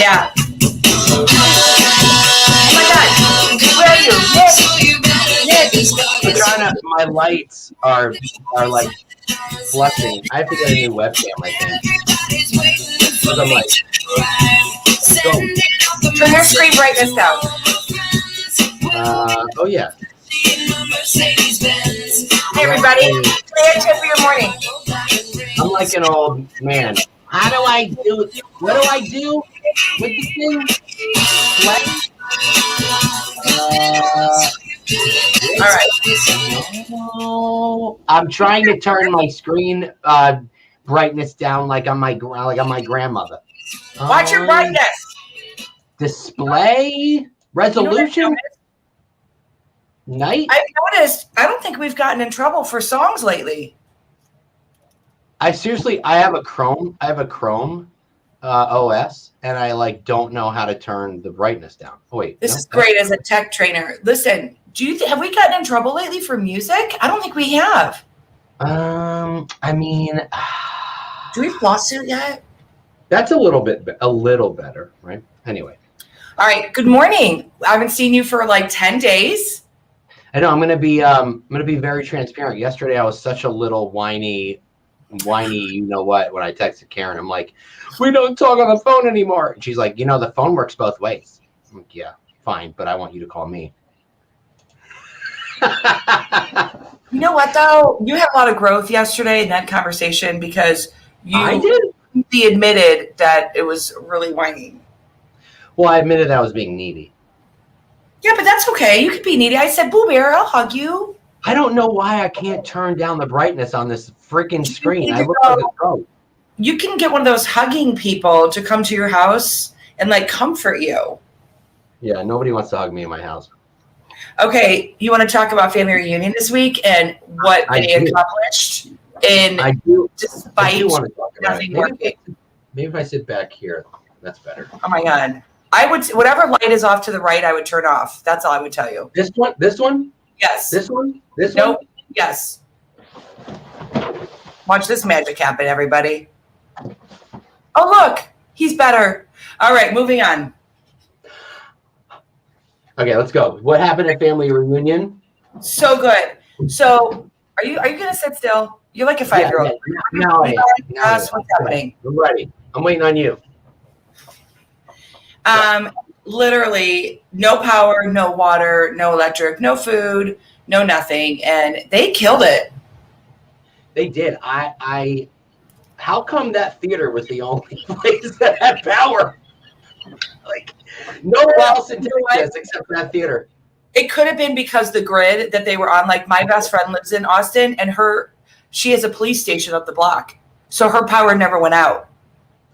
Yeah. Oh my God. Where are you? Nick. My lights are like flushing. I have to get a new webcam, I think. Because I'm like, go. Turn your screen brightness down. Oh yeah. Hey everybody, play a tip for your morning. I'm like an old man. How do I do it? What do I do with the thing? All right. I'm trying to turn my screen brightness down like I'm my grandmother. Watch your brightness. Display resolution. Night. I've noticed. I don't think we've gotten in trouble for songs lately. I have a Chrome. OS, and I don't know how to turn the brightness down. Oh wait, this is great as a tech trainer. Listen, have we gotten in trouble lately for music? I don't think we have. I mean, do we have a lawsuit yet? That's a little better, right? Anyway. All right. Good morning. I haven't seen you for like 10 days. I know. I'm gonna be very transparent. Yesterday, I was such a little whiny, you know what, when I texted Karen. I'm like, we don't talk on the phone anymore. And she's like, the phone works both ways. I'm like, yeah, fine, but I want you to call me. You know what, though? You had a lot of growth yesterday in that conversation because you admitted that it was really whiny. Well, I admitted I was being needy. Yeah, but that's okay. You could be needy. I said, Boo Bear, I'll hug you. I don't know why I can't turn down the brightness on this freaking screen. I look like a goat. You can get one of those hugging people to come to your house and comfort you. Yeah, nobody wants to hug me in my house. Okay, you want to talk about family reunion this week and what they accomplished despite nothing working? Maybe if I sit back here, that's better. Oh my God. I would, whatever light is off to the right, I would turn off. That's all I would tell you. This one? Yes. This one? Nope. Yes. Watch this magic happen, everybody. Oh, look. He's better. All right, moving on. Okay, let's go. What happened at family reunion? So good. So, are you going to sit still? You're like a 5-year-old. Yeah. No, what's happening? I'm ready. I'm waiting on you. Literally no power, no water, no electric, no food, no nothing. And they killed it. They did. How come that theater was the only place that had power? Nowhere else in Texas except that theater. It could have been because the grid that they were on, my best friend lives in Austin and she has a police station up the block. So her power never went out.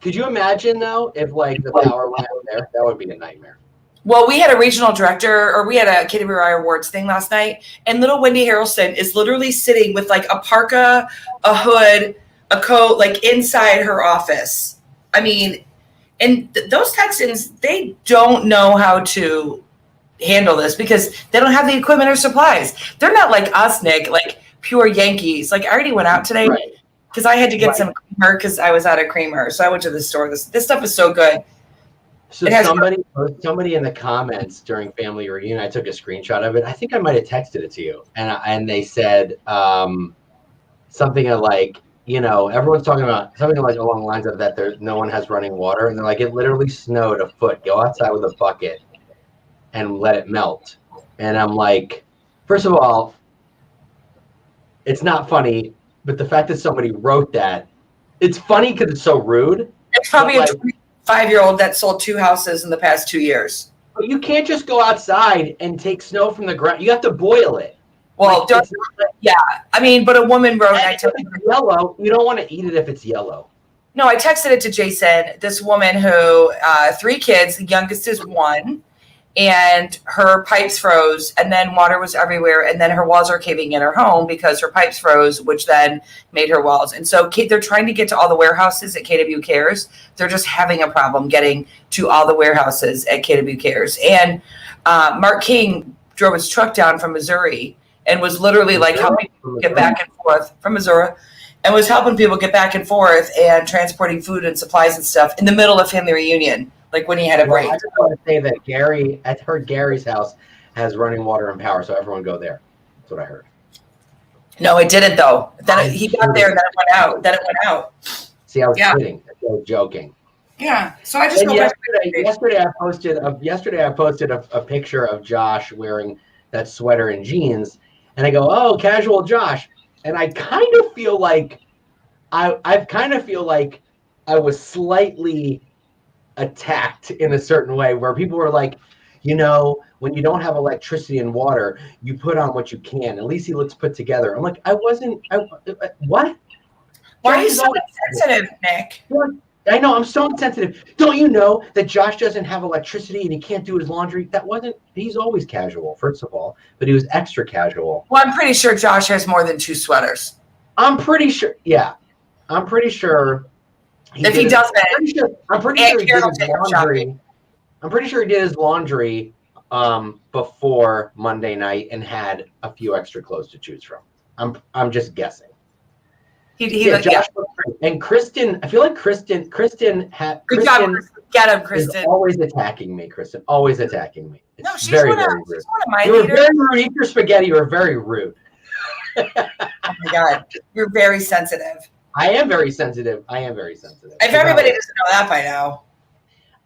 Could you imagine, though, if, the power went out there? That would be a nightmare. Well, we had a regional director, or we had a KWI Awards thing last night, and little Wendy Harrelson is literally sitting with, a parka, a hood, a coat, inside her office. I mean, and those Texans, they don't know how to handle this because they don't have the equipment or supplies. They're not like us, Nick, pure Yankees. I already went out today. Right. Because I had to get some creamer because I was out of creamer. So I went to the store. This stuff is so good. So somebody in the comments during family reunion, I took a screenshot of it. I think I might have texted it to you. And they said something everyone's talking about something along the lines of that no one has running water. And they're like, it literally snowed a foot. Go outside with a bucket and let it melt. And I'm like, first of all, it's not funny. But the fact that somebody wrote that, it's funny because it's so rude. It's probably a 25-year-old that sold 2 houses in the past 2 years. But you can't just go outside and take snow from the ground. You have to boil it. Well, yeah. I mean, but a woman wrote, if it's yellow, you don't want to eat it if it's yellow. No, I texted it to Jason, this woman who, 3 kids, the youngest is 1, and her pipes froze, and then water was everywhere, and then her walls are caving in her home because her pipes froze, which then made her walls. And so they're trying to get to all the warehouses at KW Cares. They're just having a problem getting to all the warehouses at KW Cares. And Mark King drove his truck down from Missouri and was literally helping people get back and forth from Missouri, and was helping people get back and forth and transporting food and supplies and stuff in the middle of family reunion like when he had a Well, break. I just want to say that Gary, I heard Gary's house has running water and power, so everyone go there. That's what I heard. No, it didn't though. Then he got there, and then it went out. Then it went out. See, I was kidding. I was joking. Yeah. So I just yesterday I posted a picture of Josh wearing that sweater and jeans, and I go, "Oh, casual Josh," and I kind of feel like I kind of feel like I was slightly attacked in a certain way, where people were like, you know, when you don't have electricity and water, you put on what you can. At least he looks put together. I'm like, what? Why are you so insensitive, Nick? I know, I'm so insensitive. Don't you know that Josh doesn't have electricity and he can't do his laundry? He's always casual, first of all, but he was extra casual. Well, I'm pretty sure Josh has more than 2 sweaters. I'm pretty sure, yeah. I'm pretty sure. If he doesn't, I'm pretty sure he did his laundry. I'm pretty sure he did his laundry before Monday night and had a few extra clothes to choose from. I'm just guessing. Josh and Kristen. I feel like Kristen had. Good job, get him, Kristen. Is always attacking me, Kristen. Always attacking me. No, she's very rude. You were very rude. Eat your spaghetti. You were very rude. Oh my God, you're very sensitive. I am very sensitive. If everybody doesn't know that by now.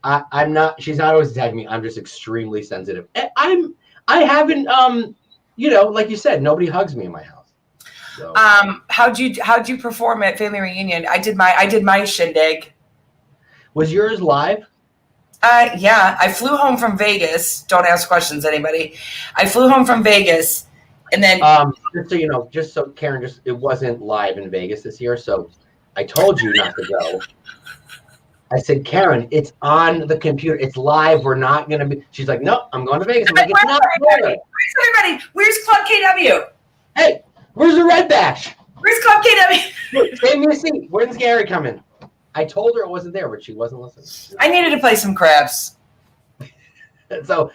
I'm not. She's not always attacking me. I'm just extremely sensitive. I haven't. Like you said, nobody hugs me in my house. So. How'd you perform at family reunion? I did my shindig. Was yours live? Yeah. I flew home from Vegas. Don't ask questions, anybody. I flew home from Vegas, and then just so you know, Caryn, it wasn't live in Vegas this year. So I told you not to go. I said, Caryn, it's on the computer. It's live. We're not going to be. She's like, no, I'm going to Vegas. I'm like, it's not Where's everybody? Where's Club KW? Hey, where's the Red Bash? Where's Club KW? Save me a seat. When's Gary coming? I told her it wasn't there, but she wasn't listening. I needed to play some craps. So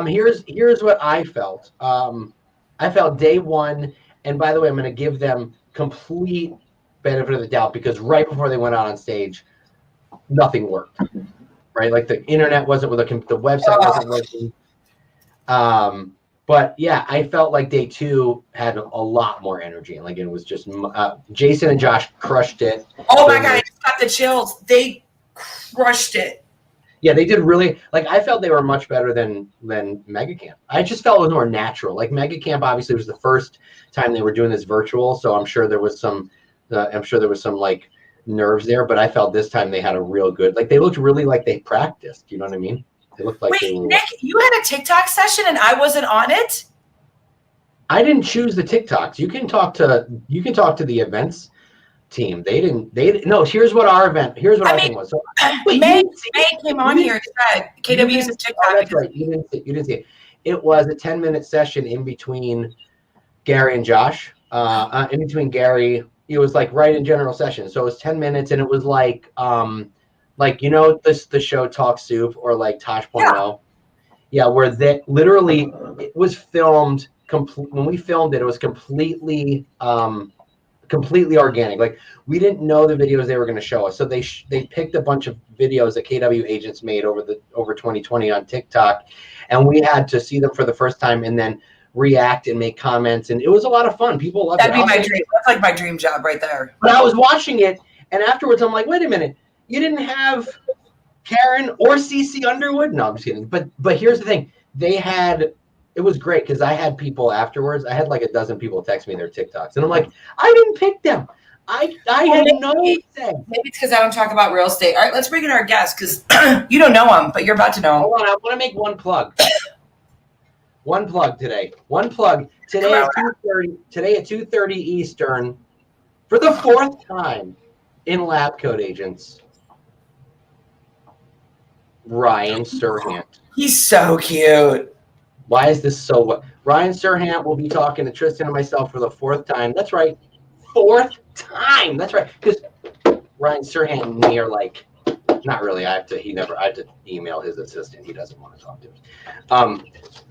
here's what I felt. I felt day one, and by the way, I'm going to give them complete benefit of the doubt because right before they went out on stage, nothing worked, right? Like the internet wasn't working, the website wasn't working. But yeah, I felt like day 2 had a lot more energy. Like it was just Jason and Josh crushed it. Oh my God, I just got the chills. They crushed it. Yeah, they did really. Like I felt they were much better than Mega Camp. I just felt it was more natural. Like Mega Camp obviously was the first time they were doing this virtual, so I'm sure there was some like nerves there, but I felt this time they had a real good, like they looked really like they practiced. You know what I mean? They looked like. Wait, Nick, you had a TikTok session and I wasn't on it? I didn't choose the TikToks. You can talk to the events team. They didn't. No. Here's what our thing was. So, May came on here and said KW's a TikTok. Oh, that's right. You didn't see it. It was a 10-minute session in between Gary and Josh. In between Gary. It was like right in general session. So it was 10 minutes and it was like the show Talk Soup or like Tosh.0. Yeah, where they literally it was filmed when we filmed it, it was completely organic. Like we didn't know the videos they were going to show us. So they picked a bunch of videos that KW agents made over 2020 on TikTok, and we had to see them for the first time and then react and make comments, and it was a lot of fun. People loved it. That'd be my dream. That's like my dream job right there. But I was watching it, and afterwards I'm like, wait a minute, you didn't have Caryn or CC Underwood? No, I'm just kidding. But here's the thing, it was great because I had people afterwards. I had like a dozen people text me their TikToks, and I'm like, I didn't pick them. I had no say. Maybe it's because I don't talk about real estate. All right, let's bring in our guest because you don't know him, but you're about to know him. Hold on, I want to make one plug. One plug today. Today at 2:30. Today at 2:30 Eastern, for the 4th time in Lab Coat Agents, Ryan Serhant. He's so cute. Why is this so? Ryan Serhant will be talking to Tristan and myself for the 4th time. That's right, 4th time. That's right, because Ryan Serhant and me are like. Not really. I have to email his assistant. He doesn't want to talk to him.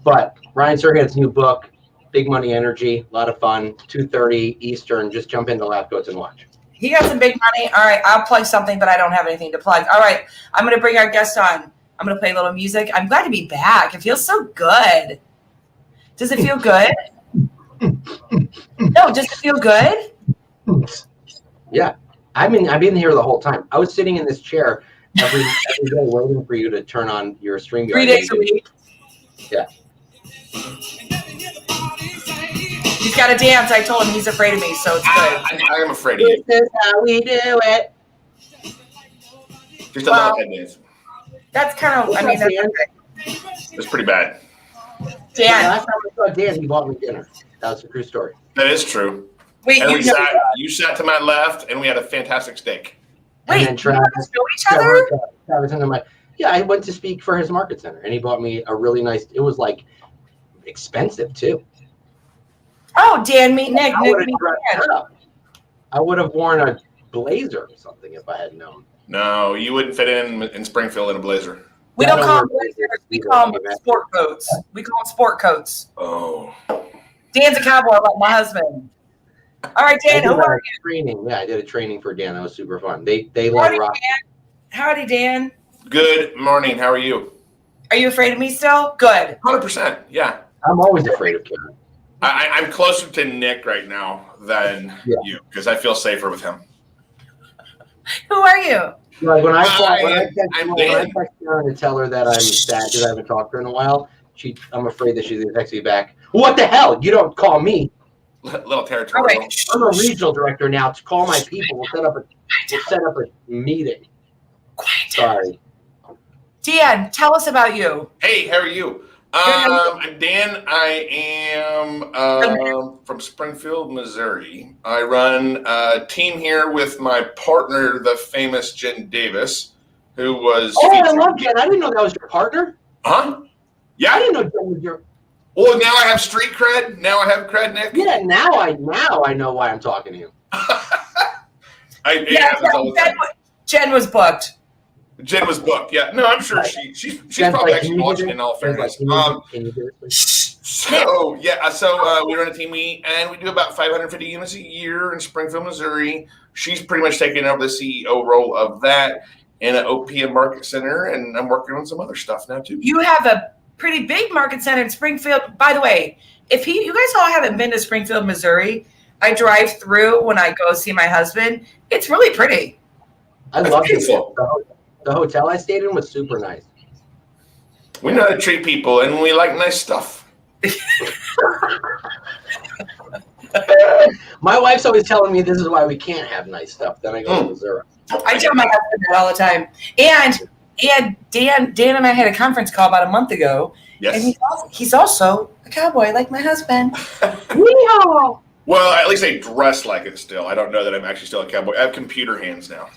But Ryan Serhant's new book, Big Money Energy, a lot of fun. 2:30 Eastern. Just jump into Lab Coats and watch. He got some big money. All right, I'll plug something, but I don't have anything to plug. All right, I'm going to bring our guest on. I'm going to play a little music. I'm glad to be back. It feels so good. Does it feel good? No, does it feel good? Yeah. I've been here the whole time. I was sitting in this chair every day waiting for you to turn on your StreamYard. 3 days a week. Yeah. He's got to dance. I told him he's afraid of me, so it's good. I am afraid of you. This is how we do it. Just a little head dance. That's kind of, that's okay. It's pretty bad. Dan. Last time I saw Dan, he bought me dinner. That was a true story. That is true. Wait, and you sat to my left, and we had a fantastic steak. Wait, and then Travis know each other? Travis and I went to speak for his market center, and he bought me a really nice. It was like expensive too. Oh, Dan, meet Nick. Nick, meet Dan. I would have worn a blazer or something if I had known. No, you wouldn't fit in Springfield in a blazer. We don't call them blazers. We call them sport coats. We call them sport coats. Oh. Dan's a cowboy like my husband. All right, Dan, how are you? Training. Yeah, I did a training for Dan. That was super fun. They love rock. Howdy, Dan. Good morning. How are you? Are you afraid of me still? Good. 100%. Yeah. I'm always afraid of Karen. I'm closer to Nick right now than you because I feel safer with him. Who are you? Like when I text Karen to tell her that I'm sad because I haven't talked to her in a while, I'm afraid that she's going to text me back. What the hell? You don't call me. Little territorial. Right. I'm a regional director now. To call my people, we'll set up a meeting. Quiet. Sorry. Dan, tell us about you. Hey, how are you? I'm Dan. I am from Springfield, Missouri. I run a team here with my partner, the famous Jen Davis, who was. Oh, I love Jen. I didn't know that was your partner. Huh? Yeah. I didn't know Jen was your. Well, now I have street cred. Now I have cred, Nick. Yeah, now I know why I'm talking to you. Jen was booked. Jen was booked. Yeah, no, I'm sure she's probably actually watching. In all fairness, so we run a team. We do about 550 units a year in Springfield, Missouri. She's pretty much taking over the CEO role of that in an OPM market center, and I'm working on some other stuff now too. You have a pretty big market center in Springfield. By the way, if you guys all haven't been to Springfield, Missouri, I drive through when I go see my husband. It's really pretty. I love it. The hotel I stayed in was super nice. We know how to treat people, and we like nice stuff. My wife's always telling me this is why we can't have nice stuff. Then I go to Missouri. I tell my husband that all the time. And Dan and I had a conference call about a month ago. Yes. And he's also a cowboy like my husband. Yeehaw! Well, at least I dress like it still. I don't know that I'm actually still a cowboy. I have computer hands now.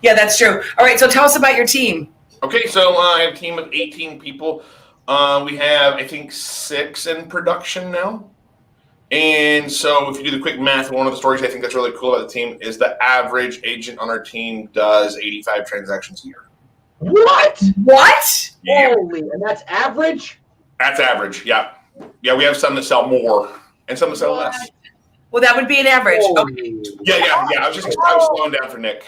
Yeah, that's true. All right, so tell us about your team. Okay, so I have a team of 18 people. We have, I think, 6 in production now. And so if you do the quick math, one of the stories I think that's really cool about the team is the average agent on our team does 85 transactions a year. What? Yeah. Holy, and that's average? That's average, yeah. Yeah, we have some that sell more and some that sell less. Well, that would be an average. Holy. Okay. Yeah. I was slowing down for Nick.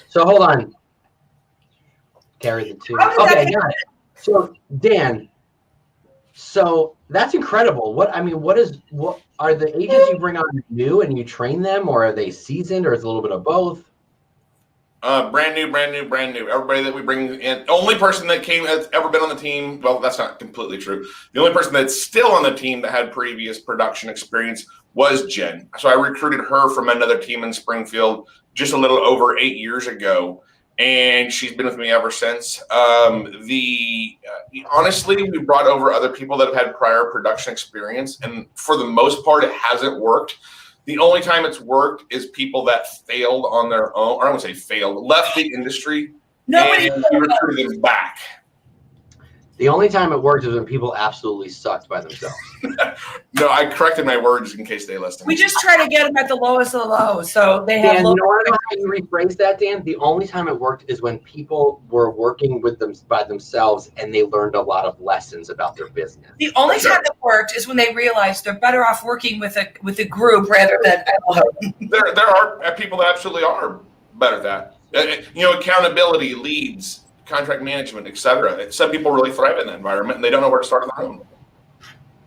So hold on. Carry the 2. Okay, yeah. So Dan, so that's incredible. What are the agents you bring on new and you train them, or are they seasoned, or is it a little bit of both? Brand new. Everybody that we bring in, only person that has ever been on the team. Well, that's not completely true. The only person that's still on the team that had previous production experience was Jen. So I recruited her from another team in Springfield just a little over 8 years ago, and she's been with me ever since. Honestly, we brought over other people that have had prior production experience, and for the most part, it hasn't worked. The only time it's worked is people that failed on their own, or I wouldn't say failed, left the industry, and we recruited them back. The only time it worked is when people absolutely sucked by themselves. No, I corrected my words in case they listened. We just try to get them at the lowest of the low, so they have. Dan, you know how you rephrase that, Dan? The only time it worked is when people were working with them by themselves and they learned a lot of lessons about their business. The only time it worked is when they realized they're better off working with a group rather than alone. There are people that absolutely are better at that. Accountability, leads, contract management, etc. Some people really thrive in that environment and they don't know where to start on their own.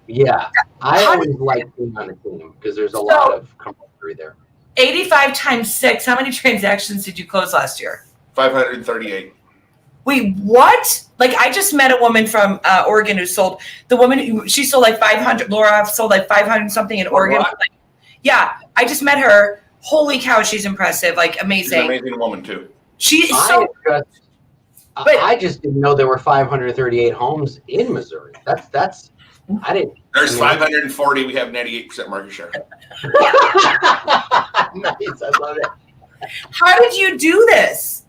Yeah, I always like being on a team because there's a lot of camaraderie there. 85 times 6. How many transactions did you close last year? 538. Wait, what? Like, I just met a woman from Oregon who sold, she sold like 500. Laura sold like 500 something in Oregon. Yeah, I just met her. Holy cow, she's impressive. Like, amazing. She's an amazing woman too. She's I just didn't know there were 538 homes in Missouri. That's I didn't. There's 540. We have 98% market share. Nice, I love it. How did you do this?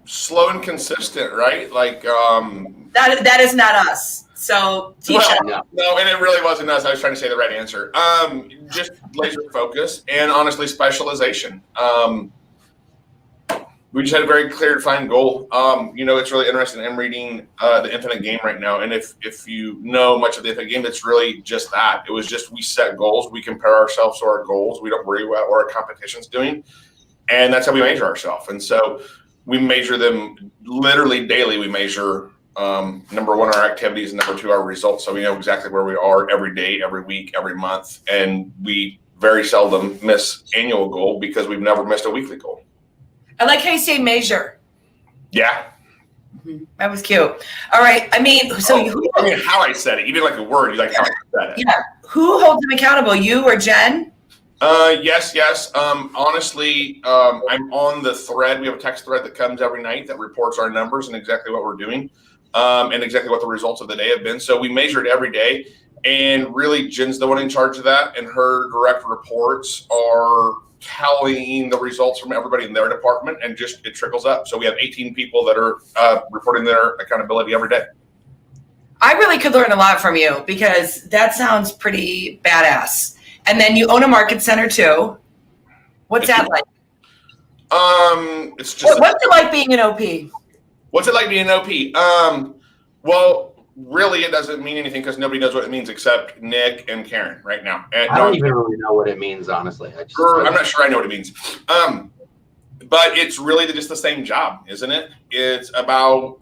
Slow and consistent, right? Like that is not us. So no, and it really wasn't us. I was trying to say the right answer. Just laser focus and honestly specialization. We just had a very clear defined goal. It's really interesting. I'm reading the Infinite Game right now, and if you know much of the Infinite Game, it's really just that. It was just we set goals, we compare ourselves to our goals, we don't worry about what our competition's doing, and that's how we measure ourselves. And so we measure them literally daily. We measure number one, our activities, and number two, our results. So we know exactly where we are every day, every week, every month, and we very seldom miss annual goal because we've never missed a weekly goal. I like how you say measure. Yeah. Mm-hmm. That was cute. All right. I mean, how I said it. You didn't like the word. You like how I said it. Yeah. Who holds them accountable? You or Jen? Yes. Honestly, I'm on the thread. We have a text thread that comes every night that reports our numbers and exactly what we're doing, and exactly what the results of the day have been. So we measure it every day, and really Jen's the one in charge of that, and her direct reports are tallying the results from everybody in their department, and just it trickles up. So we have 18 people that are reporting their accountability every day. I really could learn a lot from you because that sounds pretty badass. And then you own a market center too. What's that like? It's just what's it like being an OP? What's it like being an OP? Well, really, it doesn't mean anything because nobody knows what it means except Nick and Caryn right now. And I don't even really know what it means, honestly. I'm not sure I know what it means. But it's really just the same job, isn't it? It's about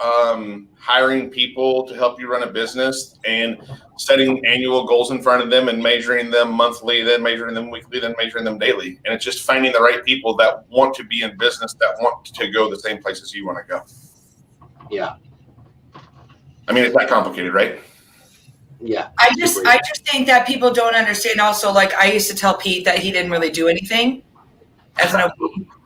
hiring people to help you run a business and setting annual goals in front of them and measuring them monthly, then measuring them weekly, then measuring them daily. And it's just finding the right people that want to be in business, that want to go the same places you want to go. Yeah. I mean, it's not complicated, right? Yeah. I just think that people don't understand also, like I used to tell Pete that he didn't really do anything as an OP.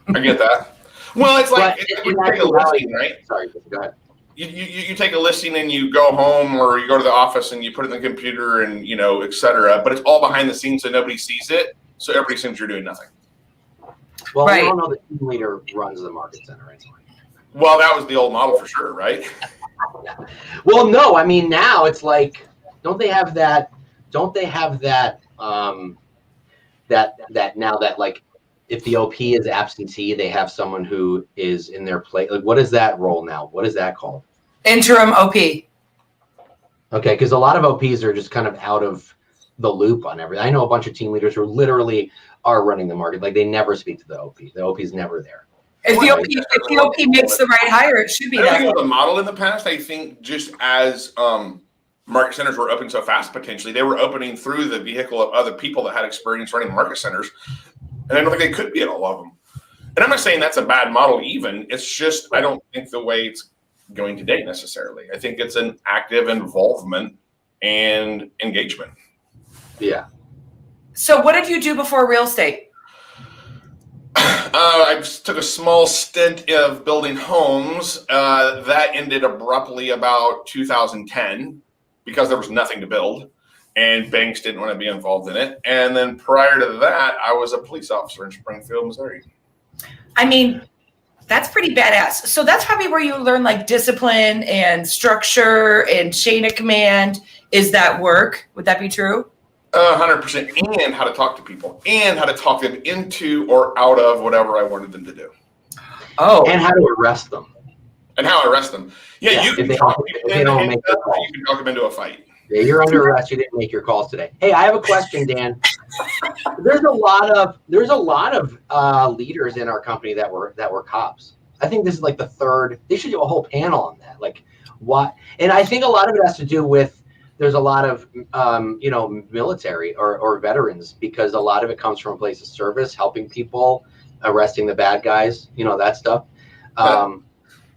I get that. Well, it's like you take a listing, right? Sorry, go ahead. You take a listing and you go home or you go to the office and you put it in the computer and, et cetera. But it's all behind the scenes so nobody sees it. So everybody assumes you're doing nothing. Well, right. We all know the team leader runs the market center anyway. Well, that was the old model for sure, right? Well, no, I mean, now it's like, don't they have that now that like, if the OP is absentee, they have someone who is in their place. Like, what is that role now? What is that called? Interim OP. Okay, because a lot of OPs are just kind of out of the loop on everything. I know a bunch of team leaders who literally are running the market. Like, they never speak to the OP. The OP is never there. If the OP makes the right hire, it should be that. I think it was a model in the past. I think just as market centers were opening so fast, potentially, they were opening through the vehicle of other people that had experience running market centers. And I don't think they could be at all of them. And I'm not saying that's a bad model even. It's just I don't think the way it's going today necessarily. I think it's an active involvement and engagement. Yeah. So what did you do before real estate? I just took a small stint of building homes. That ended abruptly about 2010 because there was nothing to build. And banks didn't want to be involved in it. And then prior to that, I was a police officer in Springfield, Missouri. I mean, That's pretty badass. So that's probably where you learn like discipline and structure and chain of command. Is that work? Would that be true? 100%. And how to talk to people and how to talk them into or out of whatever I wanted them to do. Oh, and how to arrest them. And how I arrest them. Yeah, you can talk people into a fight. Yeah, you're under arrest. You didn't make your calls today. Hey, I have a question, Dan. There's a lot of leaders in our company that were cops. I think this is like the third. They should do a whole panel on that. Like what? And I think a lot of it has to do with there's a lot of military or veterans, because a lot of it comes from a place of service, helping people, arresting the bad guys, that stuff.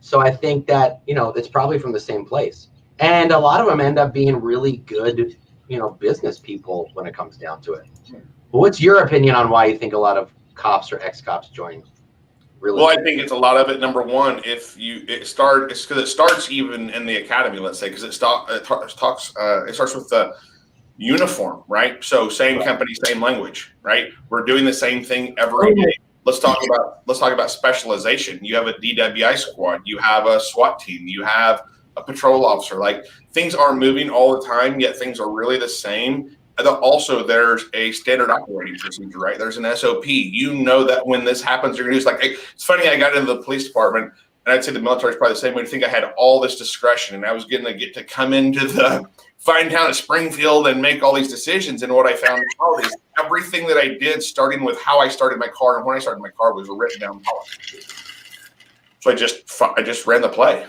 So I think that it's probably from the same place. And a lot of them end up being really good, business people when it comes down to it. What's your opinion on why you think a lot of cops or ex-cops join? Well, I think it's a lot of it. Number one, it's because it starts even in the academy, let's say, because it starts with the uniform, right? So same company, same language, right? We're doing the same thing every day. Let's talk about specialization. You have a DWI squad, you have a SWAT team, you have a patrol officer. Like, things are moving all the time, yet things are really the same. And also, there's a standard operating procedure, right? There's an SOP. You know that when this happens, you're going to do this. Like, it's funny, I got into the police department, and I'd say the military is probably the same way. I think I had all this discretion, and I was going to get to come into the fine town of Springfield and make all these decisions. And what I found out is everything that I did, starting with how I started my car and when I started my car, was a written down policy. So I just ran the play.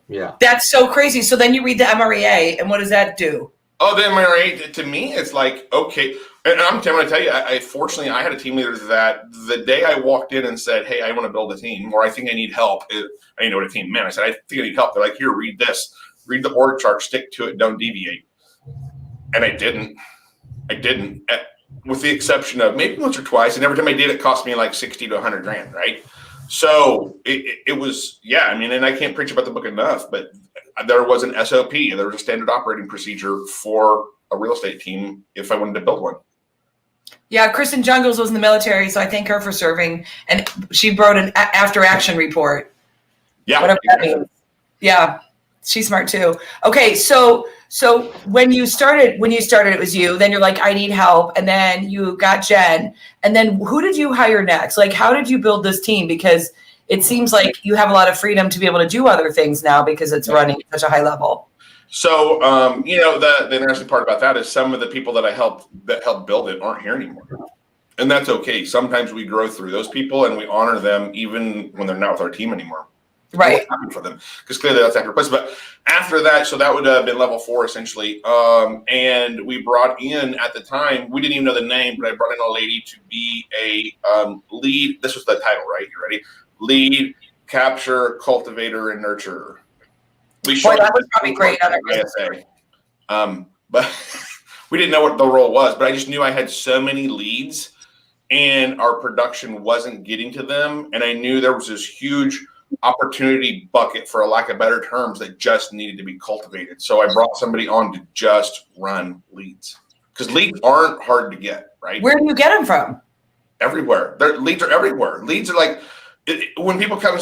Yeah. That's so crazy. So then you read the MREA, and what does that do? Oh, the MREA, to me, it's like, okay. And I'm going to tell you, fortunately, I had a team leader that the day I walked in and said, hey, I want to build a team, or I think I need help. I didn't know what a team meant. I said, I think I need help. They're like, here, read this. Read the org chart, stick to it, don't deviate. And I didn't, with the exception of maybe once or twice. And every time I did, it cost me like 60 to 100 grand, right? So it was, and I can't preach about the book enough, but there was an SOP, there was a standard operating procedure for a real estate team if I wanted to build one. Yeah, Kristen Jungles was in the military, so I thank her for serving. And she wrote an after action report. Yeah. Whatever that means. Yeah, she's smart too. Okay, so when you started, it was you. Then you're like, I need help. And then you got Jen. And then who did you hire next? Like, how did you build this team? Because it seems like you have a lot of freedom to be able to do other things now because it's running at such a high level. So, the interesting part about that is some of the people that helped build it aren't here anymore. And that's okay. Sometimes we grow through those people and we honor them even when they're not with our team anymore. Right. For them, because clearly that's after place. But after that, so that would have been level 4 essentially. And we brought in, at the time, we didn't even know the name, but I brought in a lady to be a lead. This was the title, right? You ready? Lead, capture, cultivator, and nurturer. That was probably great. But we didn't know what the role was. But I just knew I had so many leads, and our production wasn't getting to them. And I knew there was this huge opportunity bucket, for a lack of better terms, that just needed to be cultivated. So I brought somebody on to just run leads, because leads aren't hard to get, right? Where do you get them from? Everywhere. Leads are everywhere. Leads are like, when people come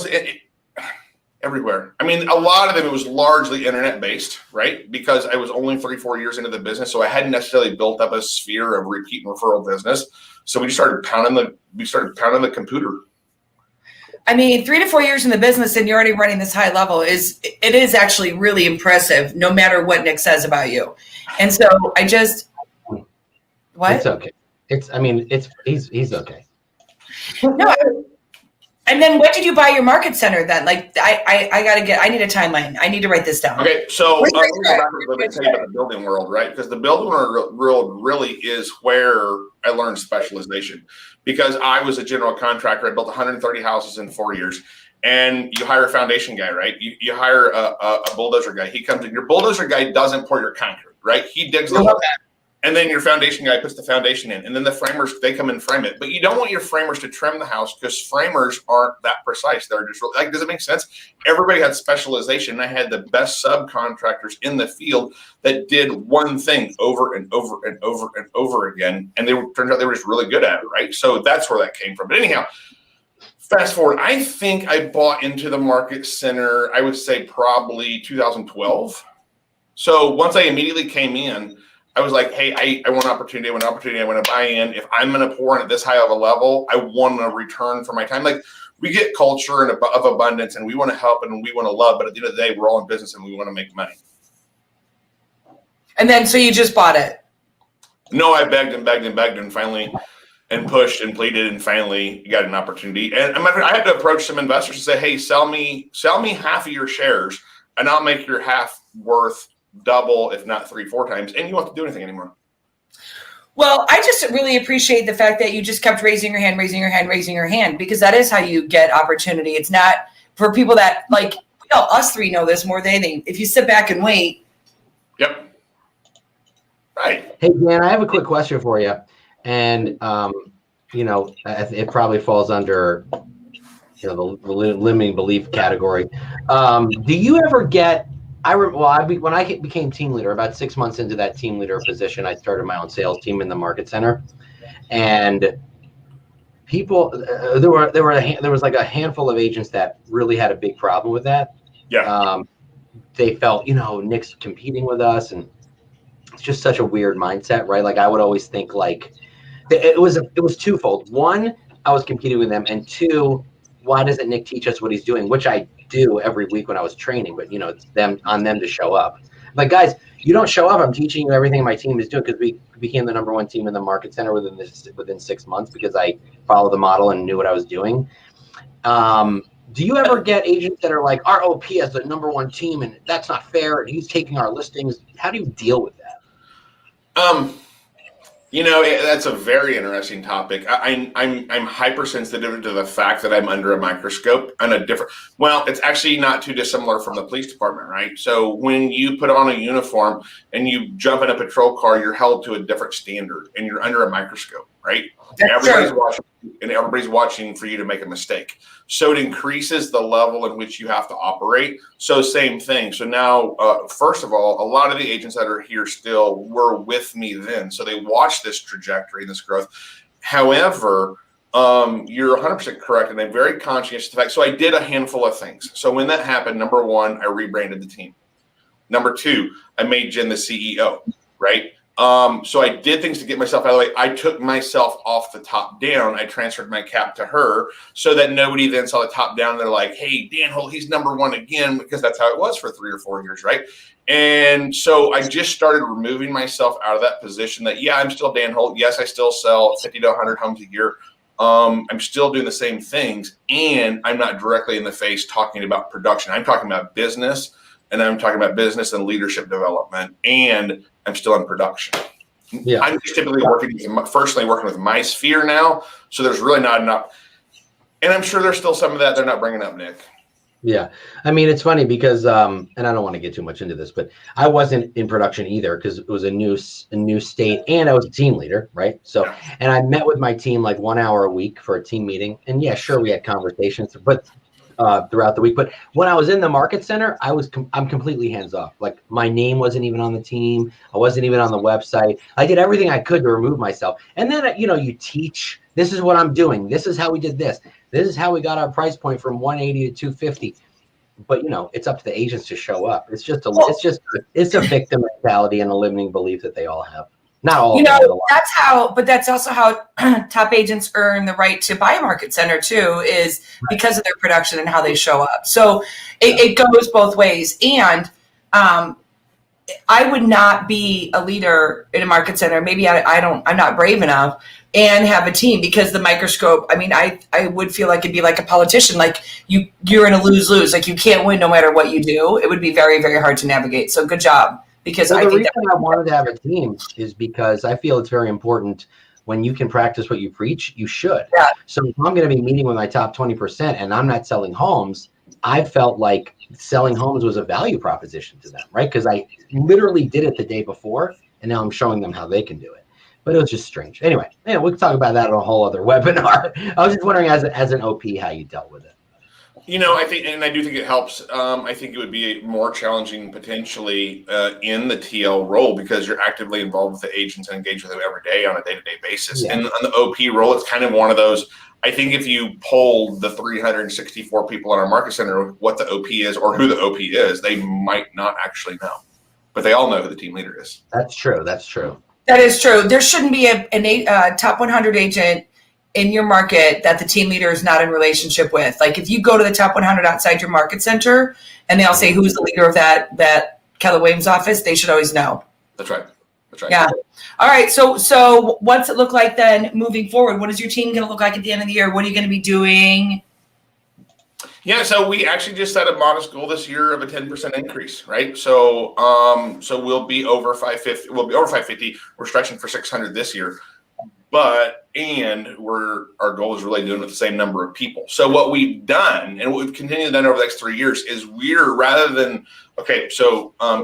everywhere. I mean, a lot of them, it was largely internet based, right? Because I was only 3-4 years into the business, so I hadn't necessarily built up a sphere of repeat and referral business. So we started pounding the computer. I mean, 3 to 4 years in the business and you're already running this high level is actually really impressive, no matter what Nick says about you. And so what? It's okay. He's okay. No. And then when did you buy your market center then? Like, I need a timeline. I need to write this down. Okay. So let me go back a little bit and tell you about the building world, right? Because the building world really is where I learned specialization. Because I was a general contractor. I built 130 houses in 4 years. And you hire a foundation guy, right? You hire a bulldozer guy. He comes in. Your bulldozer guy doesn't pour your concrete, right? He digs the hole. And then your foundation guy puts the foundation in. And then the framers, they come and frame it. But you don't want your framers to trim the house, because framers aren't that precise. They're just like, does it make sense? Everybody had specialization. I had the best subcontractors in the field that did one thing over and over and over and over again. And turns out they were just really good at it, right? So that's where that came from. But anyhow, Fast forward, I think I bought into the market center, I would say probably 2012. So once I immediately came in, I was like, hey, I want an opportunity. I want an opportunity. I want to buy in. If I'm going to pour in at this high of a level, I want a return for my time. Like, we get culture and of abundance, and we want to help and we want to love. But at the end of the day, we're all in business and we want to make money. And then, so you just bought it? No, I begged and finally, and pushed and pleaded and finally got an opportunity. And I had to approach some investors and say, hey, sell me half of your shares and I'll make your half worth double, if not 3-4 times. And you won't have to do anything anymore. Well, I just really appreciate the fact that you just kept raising your hand, because that is how you get opportunity. It's not for people that, like, us three know this more than anything. If you sit back and wait. Yep. Right. Hey, Dan, I have a quick question for you. And, it probably falls under, the limiting belief category. Do you ever get, when I became team leader, about 6 months into that team leader position, I started my own sales team in the market center. And people, there was like a handful of agents that really had a big problem with that. Yeah. They felt, Nick's competing with us, and it's just such a weird mindset, right? Like, I would always think like it was twofold. One, I was competing with them, and two, why doesn't Nick teach us what he's doing? Which I do every week when I was training, but it's on them to show up. Like, guys, you don't show up. I'm teaching you everything my team is doing, because we became the number one team in the market center within 6 months because I followed the model and knew what I was doing. Do you ever get agents that are like, our OP has the number one team and that's not fair, and he's taking our listings? How do you deal with that? That's a very interesting topic. I'm hypersensitive to the fact that I'm under a microscope and it's actually not too dissimilar from the police department, right? So when you put on a uniform and you jump in a patrol car, you're held to a different standard and you're under a microscope, right? Everybody's watching for you to make a mistake. So it increases the level in which you have to operate. So same thing. So now, first of all, a lot of the agents that are here still were with me then. So they watched this trajectory and this growth. However, you're 100% correct. And I'm very conscious of the fact. So I did a handful of things. So when that happened, number one, I rebranded the team. Number two, I made Jen the CEO, right? So I did things to get myself out of the way. I took myself off the top down. I transferred my cap to her so that nobody then saw the top down. They're like, hey, Dan Holt, he's number one again, because that's how it was for 3 or 4 years, right? And so I just started removing myself out of that position that, yeah, I'm still Dan Holt. Yes, I still sell 50 to 100 homes a year. I'm still doing the same things, and I'm not directly in the face talking about production. I'm talking about business, and I'm talking about business and leadership development, and I'm still in production. Yeah. I'm just typically working with my sphere now. So there's really not enough. And I'm sure there's still some of that they're not bringing up, Nick. Yeah. I mean, it's funny because, and I don't want to get too much into this, but I wasn't in production either because it was a new state and I was a team leader. Right. So, and I met with my team like 1 hour a week for a team meeting. And yeah, sure, we had conversations, but throughout the week. But when I was in the market center, I'm completely hands off. Like, my name wasn't even on the team. I wasn't even on the website. I did everything I could to remove myself. And then, you teach, this is what I'm doing. This is how we did this. This is how we got our price point from 180 to 250. But, it's up to the agents to show up. It's a victim mentality and a limiting belief that they all have. Not all. That's also how top agents earn the right to buy a market center too, is because of their production and how they show up. So it goes both ways. And I would not be a leader in a market center. Maybe I'm not brave enough and have a team, because the microscope, I mean, I would feel like it'd be like a politician, like you're in a lose-lose, like you can't win no matter what you do. It would be very, very hard to navigate. So good job. Because the reason I wanted to have a team is because I feel it's very important. When you can practice what you preach, you should. Yeah. So if I'm going to be meeting with my top 20% and I'm not selling homes, I felt like selling homes was a value proposition to them, right? Because I literally did it the day before, and now I'm showing them how they can do it. But it was just strange. Anyway, we can talk about that on a whole other webinar. I was just wondering, as an OP, how you dealt with it. I think, and I do think it helps. I think it would be more challenging potentially in the TL role, because you're actively involved with the agents and engage with them every day on a day-to-day basis. Yeah. And on the OP role, it's kind of one of those, I think if you polled the 364 people in our market center what the OP is or who the OP is, they might not actually know, but they all know who the team leader is. That's true. That's true. That is true. There shouldn't be a top 100 agent in your market that the team leader is not in relationship with. Like if you go to the top 100 outside your market center and they all say who's the leader of that Keller Williams office, they should always know. That's right. That's right. Yeah. All right. So what's it look like then moving forward? What is your team going to look like at the end of the year? What are you going to be doing? Yeah, so we actually just set a modest goal this year of a 10% increase, right? So we'll be over 550. We'll be over 550. We're stretching for 600 this year, our goal is really doing it with the same number of people. So what we've done and what we've continued to do over the next 3 years is rather than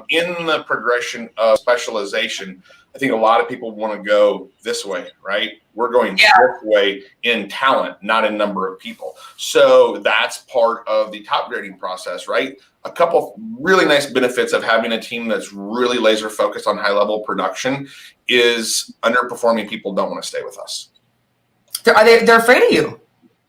in the progression of specialization, I think a lot of people want to go this way, right? We're going this way in talent, not in number of people. So that's part of the top grading process, right? A couple really nice benefits of having a team that's really laser focused on high level production is underperforming people don't want to stay with us. They're afraid of you.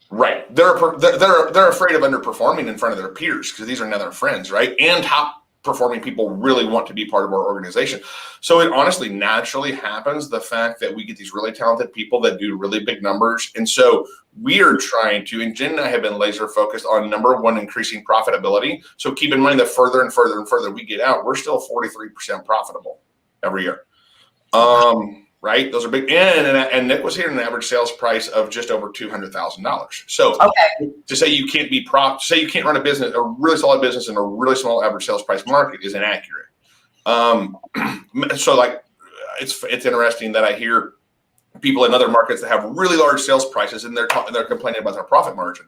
Right. They're afraid of underperforming in front of their peers because these are now their friends, right? And top performing people really want to be part of our organization. So it honestly naturally happens, the fact that we get these really talented people that do really big numbers. And so we are trying to, and Jen and I have been laser focused on number one, increasing profitability. So keep in mind that further and further and further we get out, we're still 43% profitable every year. Right? Those are big. And Nick was here at an average sales price of just over $200,000. So to say you can't you can't run a really solid business in a really small average sales price market is inaccurate. So like it's interesting that I hear people in other markets that have really large sales prices and they're complaining about their profit margin.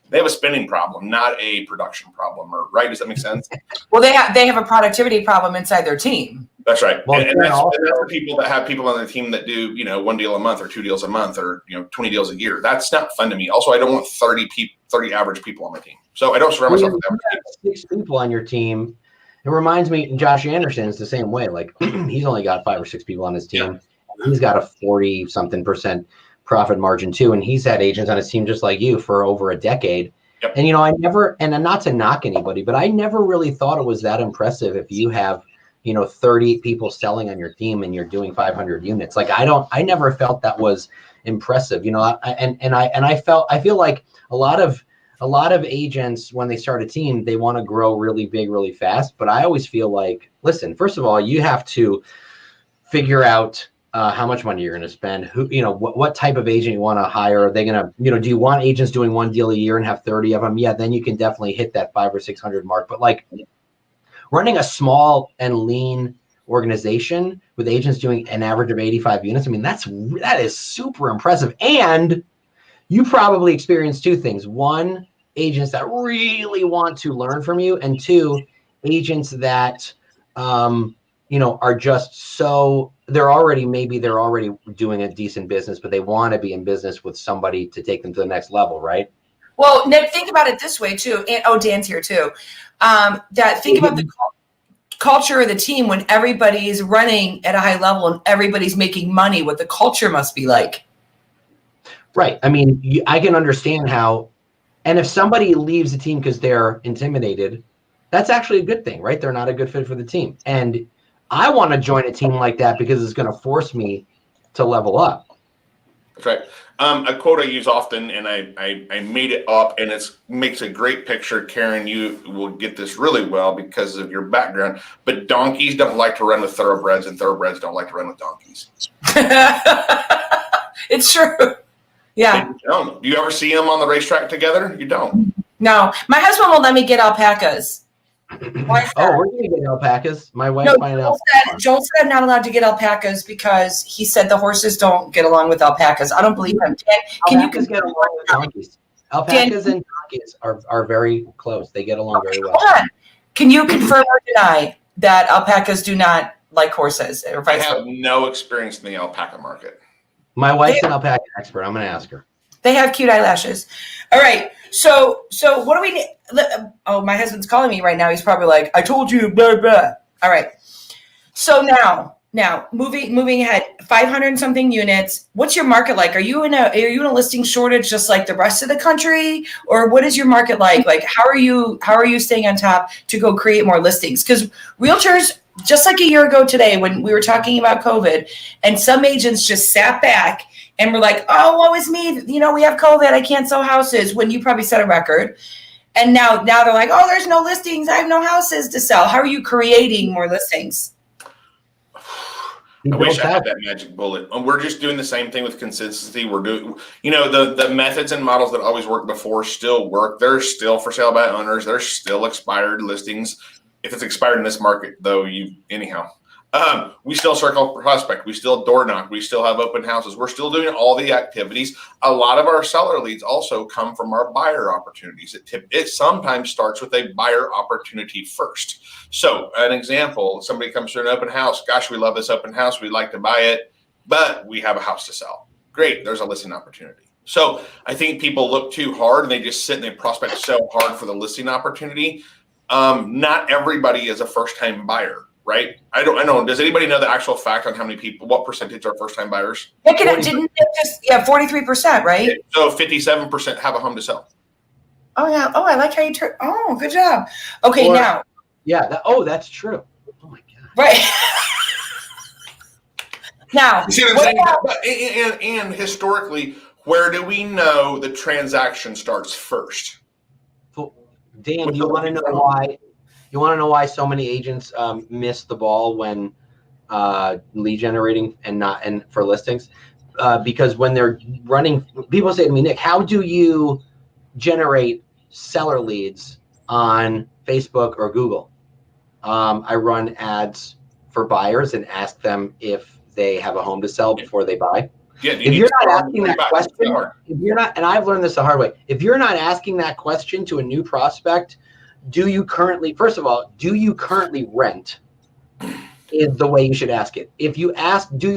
They have a spending problem, not a production problem, right? Does that make sense? Well, they have a productivity problem inside their team. That's right. Well, and that's the people that have people on their team that do, 1 deal a month or 2 deals a month or, 20 deals a year. That's not fun to me. Also, I don't want 30 average people on my team. So I don't surround myself with average people. 6 people on your team. It reminds me, Josh Anderson is the same way. Like he's only got 5 or 6 people on his team. Yeah. He's got a 40-something% profit margin too. And he's had agents on his team just like you for over a decade. Yep. And, I never, and not to knock anybody, but I never really thought it was that impressive if you have, 30 people selling on your team and you're doing 500 units. Like I never felt that was impressive, I feel like a lot of agents, when they start a team, they want to grow really big, really fast. But I always feel like, listen, first of all, you have to figure out how much money you're going to spend, what type of agent you want to hire. Are they going to, do you want agents doing 1 deal a year and have 30 of them? Yeah, then you can definitely hit that 500 or 600 mark. But like running a small and lean organization with agents doing an average of 85 units, that is super impressive. And you probably experienced 2 things. 1, agents that really want to learn from you, and 2, agents that, are just so they're already doing a decent business, but they want to be in business with somebody to take them to the next level, right? Well, Nick, think about it this way too. And Dan's here too. Think about the culture of the team when everybody's running at a high level and everybody's making money. What the culture must be like. Right. I can understand how, and if somebody leaves the team because they're intimidated, that's actually a good thing, right? They're not a good fit for the team. And I want to join a team like that because it's going to force me to level up. That's right. A quote I use often, and I made it up, and it makes a great picture. Caryn, you will get this really well because of your background. But donkeys don't like to run with thoroughbreds, and thoroughbreds don't like to run with donkeys. It's true. Yeah. You don't. Do you ever see them on the racetrack together? You don't. No. My husband won't let me get alpacas. Oh, we're going to get alpacas. My wife Joel said I'm not allowed to get alpacas because he said the horses don't get along with alpacas. I don't believe him. Dan, can you get along with donkeys? Alpacas and donkeys are very close. They get along very well. Hold on. Can you confirm or deny that alpacas do not like horses? Or I have no experience in the alpaca market. My wife's an alpaca expert. I'm going to ask her. They have cute eyelashes. All right. So what do we need? Oh, my husband's calling me right now. He's probably like, I told you, blah, blah. All right. So now Now, moving ahead, 500 and something units. What's your market like? Are you in a listing shortage just like the rest of the country, or what is your market like? Like, how are you staying on top to go create more listings? Because realtors, just like a year ago today, when we were talking about COVID, and some agents just sat back and were like, "Oh, woe is me! You know, we have COVID. I can't sell houses." When you probably set a record, and now they're like, "Oh, there's no listings. I have no houses to sell." How are you creating more listings? I wish I had that magic bullet. We're just doing the same thing with consistency. We're doing, the methods and models that always worked before still work. They're still for sale by owners. They're still expired listings. If it's expired in this market, though, we still circle prospect. We still door knock. We still have open houses. We're still doing all the activities. A lot of our seller leads also come from our buyer opportunities. It sometimes starts with a buyer opportunity first. So an example, somebody comes to an open house. Gosh, we love this open house. We'd like to buy it, but we have a house to sell. Great. There's a listing opportunity. So I think people look too hard and they just sit and they prospect so hard for the listing opportunity. Not everybody is a first-time buyer. Right? I don't know. Does anybody know the actual fact on how many people, what percentage are first-time buyers? 43%, right? So 57% have a home to sell. Oh yeah. Oh, I like how you turn. Oh, good job. Okay, now. Yeah. That's true. Oh my God. Right. Now. You see what I'm saying? And historically, where do we know the transaction starts first? Dan, you want to know why? You want to know why so many agents miss the ball when lead generating and for listings? Because when they're running, people say to me, Nick, how do you generate seller leads on Facebook or Google? I run ads for buyers and ask them if they have a home to sell before they buy. Yeah, if you're not asking that question, and I've learned this the hard way, if you're not asking that question to a new prospect, first of all, do you currently rent is the way you should ask it. If you ask, do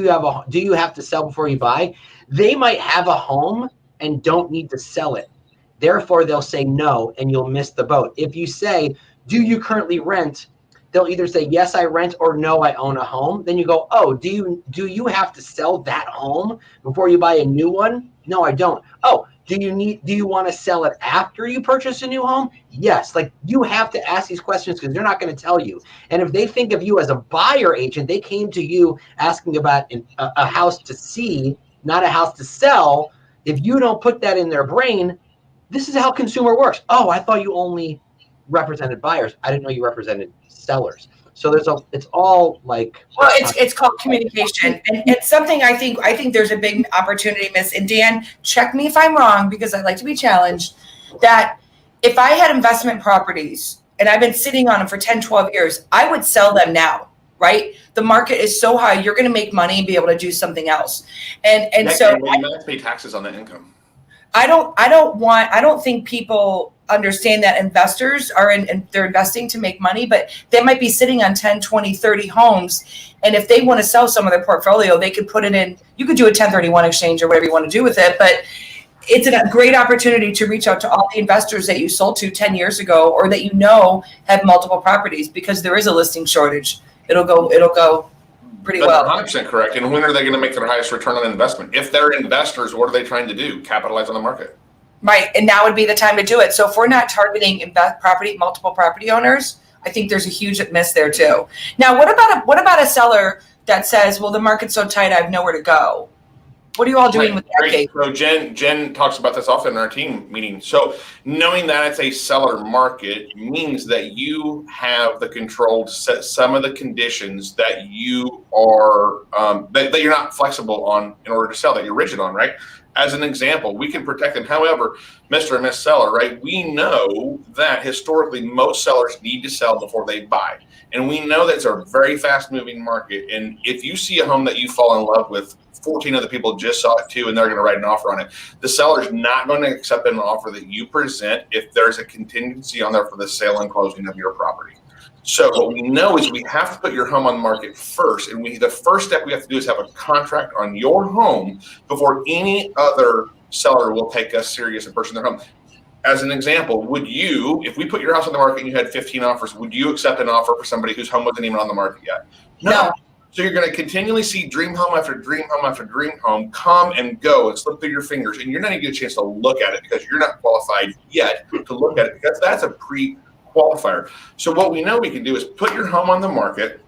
you have to sell before you buy? They might have a home and don't need to sell it. Therefore, they'll say no, and you'll miss the boat. If you say, do you currently rent? They'll either say, yes, I rent, or no, I own a home. Then you go, oh, do you have to sell that home before you buy a new one? No, I don't. Oh, do you want to sell it after you purchase a new home? Yes. Like, you have to ask these questions because they're not going to tell you. And if they think of you as a buyer agent, they came to you asking about a house to see, not a house to sell. If you don't put that in their brain, this is how consumer works. Oh, I thought you only represented buyers. I didn't know you represented sellers. So it's all like, well, it's called communication, and it's something I think there's a big opportunity miss. And Dan, check me if I'm wrong, because I like to be challenged. That if I had investment properties and I've been sitting on them for 10, 12 years, I would sell them now. Right? The market is so high, you're going to make money and be able to do something else. And so you have to pay taxes on that income. I don't think people understand that investors they're investing to make money, but they might be sitting on 10, 20, 30 homes. And if they want to sell some of their portfolio, they could put it in, you could do a 1031 exchange or whatever you want to do with it. But it's a great opportunity to reach out to all the investors that you sold to 10 years ago, or that have multiple properties, because there is a listing shortage. It'll go pretty well. That's 100% correct. And when are they going to make their highest return on investment? If they're investors, what are they trying to do? Capitalize on the market. Right. And now would be the time to do it. So if we're not targeting multiple property owners, I think there's a huge miss there too. Now, what about a seller that says, well, the market's so tight, I have nowhere to go? What are you all doing with that case? So Jen talks about this often in our team meeting. So knowing that it's a seller market means that you have the control to set some of the conditions that you are that you're not flexible on in order to sell, that you're rigid on, right? As an example, we can protect them. However, Mr. and Miss Seller, right? We know that historically most sellers need to sell before they buy. And we know that it's a very fast moving market. And if you see a home that you fall in love with, 14 other people just saw it too, and they're going to write an offer on it, the seller's not going to accept an offer that you present if there's a contingency on there for the sale and closing of your property. So what we know is we have to put your home on the market first. And the first step we have to do is have a contract on your home before any other seller will take us serious and purchase their home. As an example, would you, if we put your house on the market and you had 15 offers, would you accept an offer for somebody whose home wasn't even on the market yet? No. So you're going to continually see dream home after dream home after dream home come and go and slip through your fingers, and you're not going to get a chance to look at it because you're not qualified yet to look at it, because that's a pre-qualifier. So what we know we can do is put your home on the market,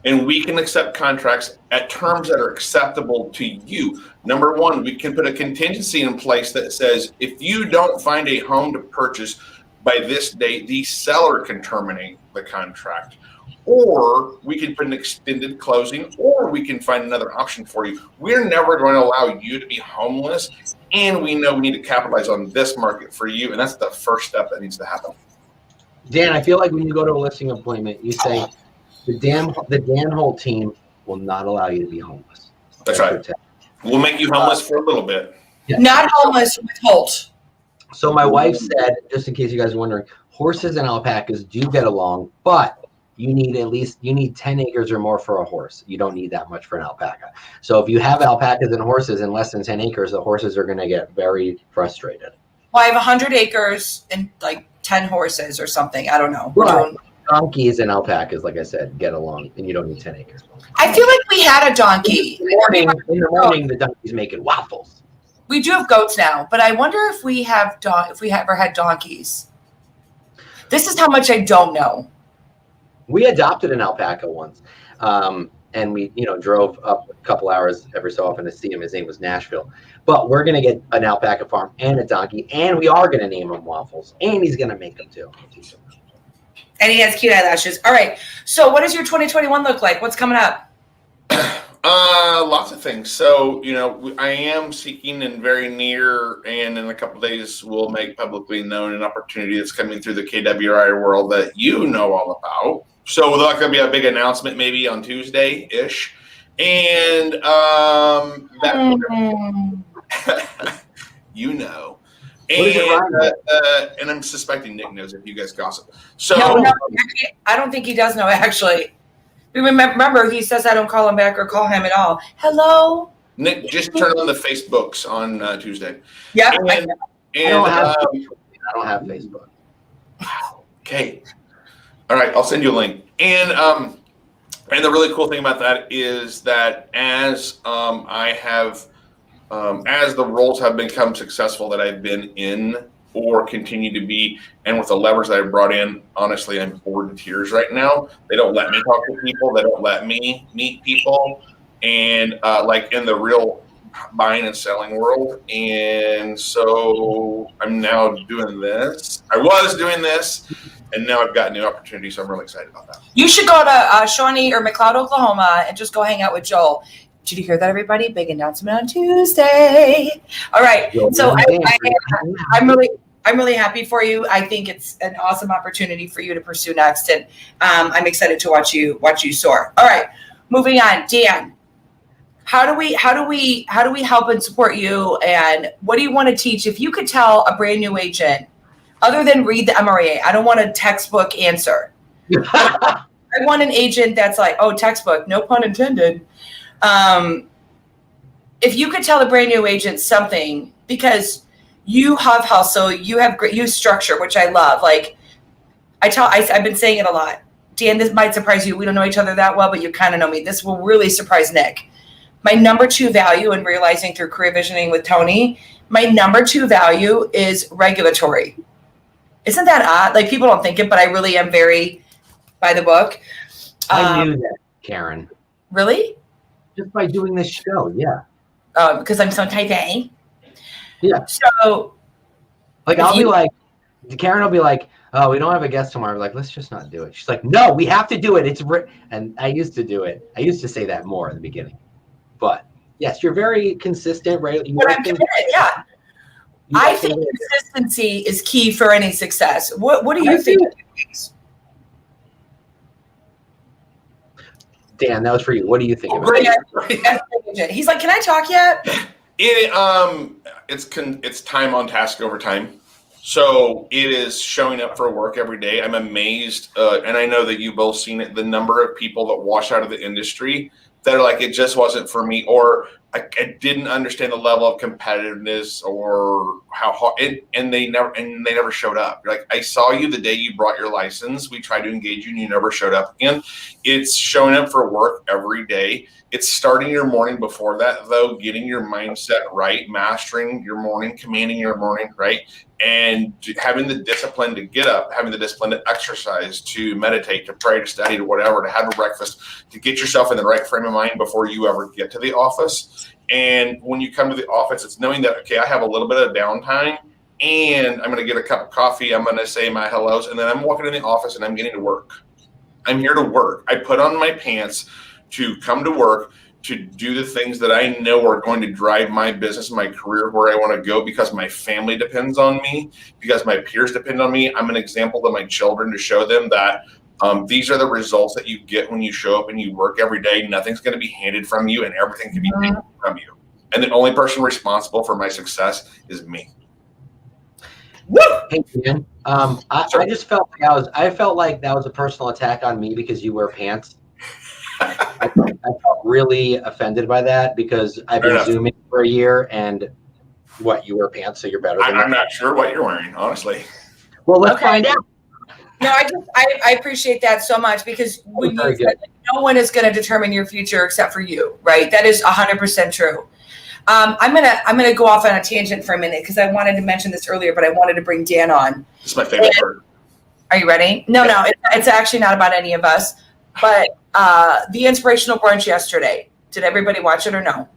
and we can accept contracts at terms that are acceptable to you. Number one, we can put a contingency in place that says if you don't find a home to purchase by this date, the seller can terminate the contract. Or we can put an extended closing, or we can find another option for you. We're never going to allow you to be homeless, and we know we need to capitalize on this market for you, and that's the first step that needs to happen. Dan, I feel like when you go to a listing appointment, you say the Dan Holt team will not allow you to be homeless. That's right. We'll make you homeless for a little bit. Yeah. Not homeless with Holt. So my wife said, just in case you guys are wondering, horses and alpacas do get along, but you need 10 acres or more for a horse. You don't need that much for an alpaca. So if you have alpacas and horses in less than 10 acres, the horses are going to get very frustrated. Well, I have 100 acres and like 10 horses or something. I don't know. Donkeys and alpacas, like I said, get along, and you don't need 10 acres. I feel like we had a donkey. In the morning, the donkey's making waffles. We do have goats now, but I wonder if we ever had donkeys. This is how much I don't know. We adopted an alpaca once, and we, drove up a couple hours every so often to see him. His name was Nashville. But we're going to get an alpaca farm and a donkey, and we are going to name him Waffles, and he's going to make them too. And he has cute eyelashes. All right. So what does your 2021 look like? What's coming up? Lots of things. So, I am seeking and very near, and in a couple of days, we'll make publicly known an opportunity that's coming through the KWRI world that you know all about. So there's going to be a big announcement maybe on Tuesday-ish. And And I'm suspecting Nick knows if you guys gossip. So no, I don't think he does know, actually. Remember, he says I don't call him back or call him at all. Hello? Nick, just turn on the Facebooks on Tuesday. Yeah. I don't have Facebook. Okay. All right, I'll send you a link. And the really cool thing about that is that as I have as the roles have become successful that I've been in or continue to be, and with the levers that I brought in, honestly, I'm bored to tears right now. They don't let me talk to people. They don't let me meet people, and like in the real buying and selling world. And so I'm now doing this. I was doing this, and now I've got new opportunities. So I'm really excited about that. You should go to Shawnee or McLeod, Oklahoma, and just go hang out with Joel. Did you hear that, everybody? Big announcement on Tuesday. All right. So I'm really happy for you. I think it's an awesome opportunity for you to pursue next, and I'm excited to watch you soar. All right, moving on, Dan. How do we help and support you, and what do you want to teach? If you could tell a brand new agent, other than read the MREA, I don't want a textbook answer. I want an agent that's like, oh, textbook, no pun intended. If you could tell a brand new agent something, because you have hustle, you structure, which I love. Like I've been saying it a lot. Dan, this might surprise you. We don't know each other that well, but you kind of know me. This will really surprise Nick. My number 2 value in realizing through career visioning with Tony, my number 2 value is regulatory. Isn't that odd? Like, people don't think it, but I really am very by the book. I knew that, Karen. Really? Just by doing this show, yeah. Because I'm so type A. Yeah. So, like, Karen will be like, oh, we don't have a guest tomorrow. We're like, let's just not do it. She's like, no, we have to do it. And I used to do it. I used to say that more in the beginning. But yes, you're very consistent, right? But I'm committed, yeah. I think consistency is key for any success. What do you think? Dan, that was for you. What do you think about it? He's like, can I talk yet? It's time on task over time. So it is showing up for work every day. I'm amazed, and I know that you've both seen it, the number of people that wash out of the industry that are like, it just wasn't for me, or I didn't understand the level of competitiveness or how hard, and they never showed up. You're like, I saw you the day you brought your license. We tried to engage you and you never showed up again. It's showing up for work every day. It's starting your morning before that, though, getting your mindset right, mastering your morning, commanding your morning, right? And having the discipline to get up, having the discipline to exercise, to meditate, to pray, to study, to whatever, to have a breakfast, to get yourself in the right frame of mind before you ever get to the office. And when you come to the office, it's knowing that, okay, I have a little bit of downtime and I'm going to get a cup of coffee. I'm going to say my hellos, and then I'm walking in the office and I'm getting to work. I'm here to work. I put on my pants to come to work, to do the things that I know are going to drive my business, my career, where I want to go, because my family depends on me, because my peers depend on me. I'm an example to my children to show them that these are the results that you get when you show up and you work every day. Nothing's going to be handed from you, and everything can be taken from you. And the only person responsible for my success is me. Woo! Hey, Dan. I just felt like I felt like that was a personal attack on me because you wear pants. I felt really offended by that because I've been Zooming for a year, and you wear pants, so you're better than I'm not sure what you're wearing, honestly. Well, let's find out. No, I appreciate that so much, because when you said that no one is going to determine your future except for you, right? That is 100% true. I'm gonna go off on a tangent for a minute because I wanted to mention this earlier, but I wanted to bring Dan on. This is my favorite part. Are you ready? No, it's actually not about any of us. But the inspirational brunch yesterday, did everybody watch it or no?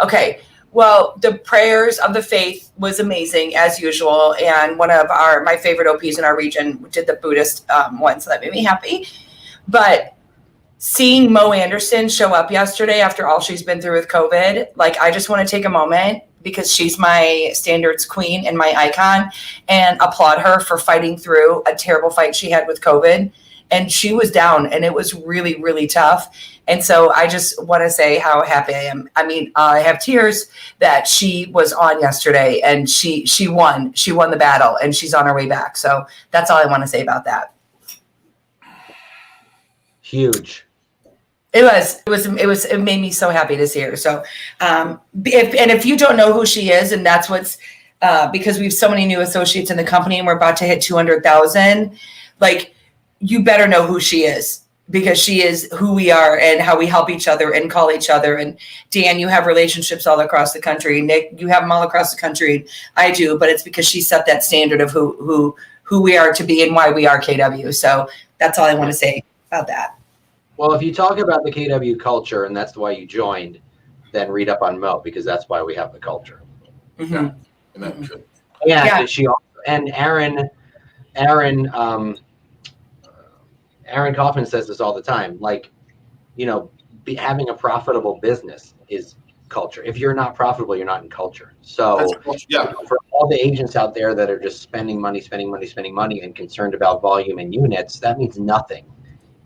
Okay. Well, the prayers of the faith was amazing as usual, and one of my favorite OPs in our region did the Buddhist one, so that made me happy. But seeing Mo Anderson show up yesterday after all she's been through with COVID, like, I just want to take a moment, because she's my standards queen and my icon, and applaud her for fighting through a terrible fight she had with COVID. And she was down, and it was really, really tough. And so I just want to say how happy I am. I mean, I have tears that she was on yesterday, and she won. She won the battle, and she's on her way back. So that's all I want to say about that. Huge. It made me so happy to see her. So, if you don't know who she is, and that's what's, because we have so many new associates in the company and we're about to hit 200,000, like, you better know who she is, because she is who we are and how we help each other and call each other. And Dan, you have relationships all across the country. Nick, you have them all across the country. I do, but it's because she set that standard of who we are to be and why we are KW. So that's all I want to say about that. Well, if you talk about the KW culture and that's why you joined, then read up on Mo, because that's why we have the culture. Mm-hmm. Yeah. And that's true. Yeah. She also, and Aaron Kaufman says this all the time. Like, having a profitable business is culture. If you're not profitable, you're not in culture. So for all the agents out there that are just spending money, and concerned about volume and units, that means nothing.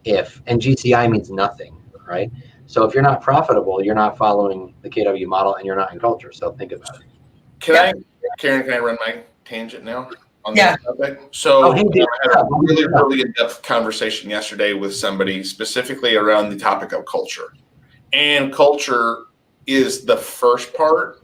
And GCI means nothing, right? So if you're not profitable, you're not following the KW model, and you're not in culture. So think about it. Caryn, can I run my tangent now on this topic? So I had a really in-depth conversation yesterday with somebody specifically around the topic of culture. And culture is the first part,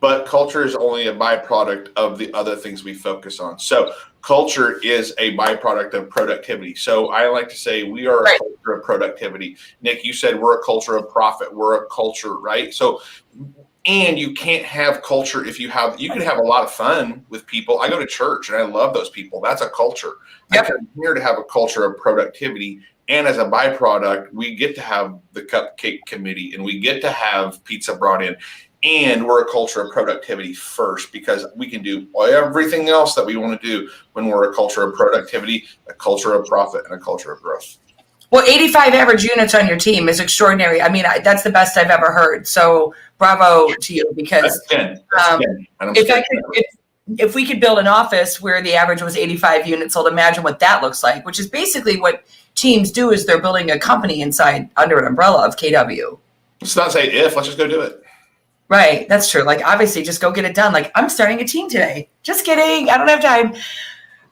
but culture is only a byproduct of the other things we focus on. So culture is a byproduct of productivity. So I like to say we are a culture of productivity. Nick, you said we're a culture of profit. We're a culture, right? So, and you can't have culture if you can have a lot of fun with people. I go to church and I love those people. That's a culture. Yep. I come here to have a culture of productivity. And as a byproduct, we get to have the cupcake committee, and we get to have pizza brought in. And we're a culture of productivity first, because we can do everything else that we want to do when we're a culture of productivity, a culture of profit, and a culture of growth. Well, 85 average units on your team is extraordinary. I mean, that's the best I've ever heard. So bravo to you, because if we could build an office where the average was 85 units sold, imagine what that looks like, which is basically what teams do, is they're building a company inside under an umbrella of KW. Let's not say if, let's just go do it. Right. That's true. Like, obviously, just go get it done. Like, I'm starting a team today. Just kidding. I don't have time.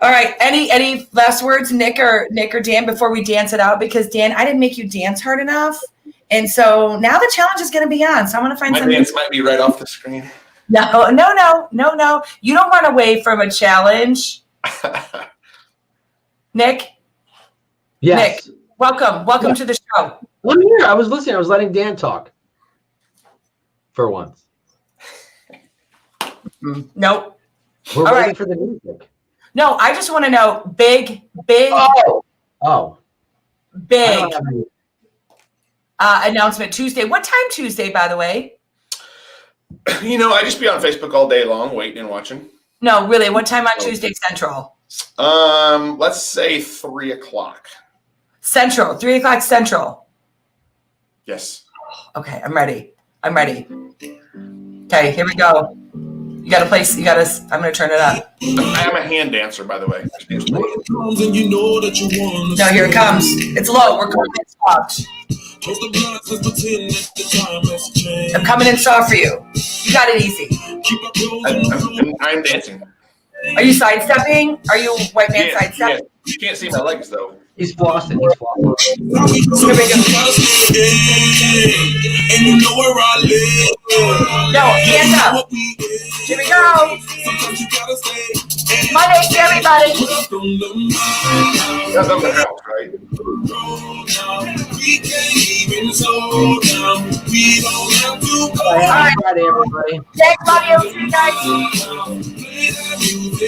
All right. Any last words, Nick or Dan, before we dance it out? Because, Dan, I didn't make you dance hard enough. And so now the challenge is going to be on. So I'm going to find something. My dance might be right off the screen. No. You don't run away from a challenge. Nick? Yes. Nick, Welcome to the show. I'm here. I was listening. I was letting Dan talk for once. Nope. We're All waiting right. for the music. No, I just want to know big, Oh. big announcement Tuesday. What time Tuesday, by the way? I just be on Facebook all day long, waiting and watching. No, really. What time on Tuesday Central? Let's say 3:00. Central, 3:00 Central. Yes. Okay, I'm ready. Okay, here we go. You got a place. I'm going to turn it up. I am a hand dancer, by the way. No, here it comes. It's low. We're coming in soft. I'm coming in soft for you. You got it easy. I'm dancing. Are you sidestepping? Are you white man sidestepping? Yeah. You can't see my legs, though. He's flossing. Here we go. No, hands up. Here we go. Monday to everybody. That's up the house, right? All right, everybody. Thanks, love you. See you guys.